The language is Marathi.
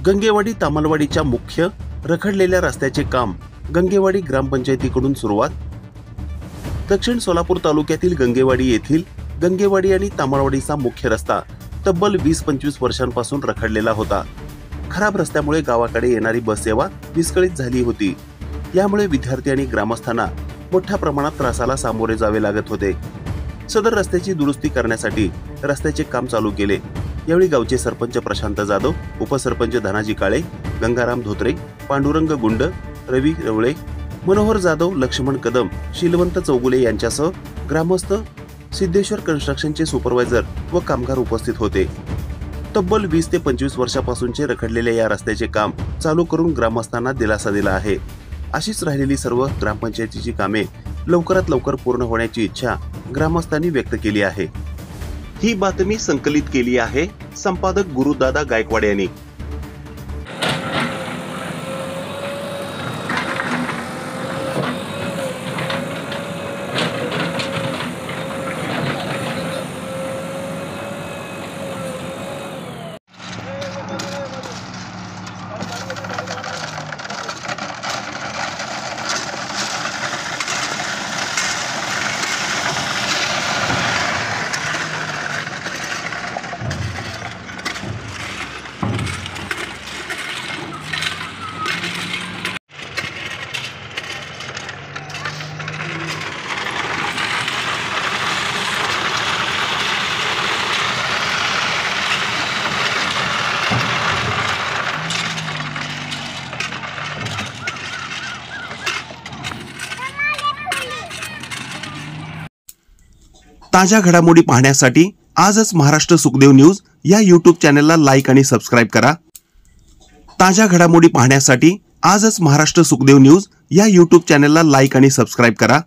गंगेवाडी तामलवाडीच्या मुख्य रखडलेल्या रस्त्याचे काम गंगेवाडी ग्रामपंचायतीकडून सुरुवात। दक्षिण सोलापूर तालुक्यातील गंगेवाडी येथील गंगेवाडी आणि तामलवाडीचा मुख्य रस्ता तब्बल 20-25 वर्षांपासून रखडलेला होता। खराब रस्त्यामुळे गावाकडे येणारी बस सेवा विस्कळीत झाली होती। यामुळे विद्यार्थी आणि ग्रामस्थांना मोठ्या प्रमाणात त्रासाला सामोरे जावे लागत होते। सदर रस्त्याची दुरुस्ती करण्यासाठी रस्त्याचे काम चालू केले। यावेळी गावचे सरपंच प्रशांत जाधव, उपसरपंच धनाजी काळे, गंगाराम धोत्रे, पांडुरंग गुंड, रवी रवळे, मनोहर जाधव, लक्ष्मण कदम, शीलवंत चौगुले यांच्यासह ग्रामस्थ, सिद्धेश्वर कन्स्ट्रक्शनचे सुपरवायझर व कामगार उपस्थित होते। तब्बल 20 ते 25 वर्षापासूनचे रखडलेल्या या रस्त्याचे काम चालू करून ग्रामस्थांना दिलासा दिला आहे। अशीच राहिलेली सर्व ग्रामपंचायतीची कामे लवकरात लवकर पूर्ण होण्याची इच्छा ग्रामस्थांनी व्यक्त केली आहे। ही बातमी संकलित केली आहे संपादक गुरुदादा गायकवाड यांनी। ताज्या घडामोडी पाहण्यासाठी आजच महाराष्ट्र सुखदेव न्यूज या YouTube चॅनलला लाईक आणि सबस्क्राइब करा। ताज्या घडामोडी पाहण्यासाठी आजच महाराष्ट्र सुखदेव न्यूज या YouTube चॅनलला लाईक आणि सबस्क्राइब करा।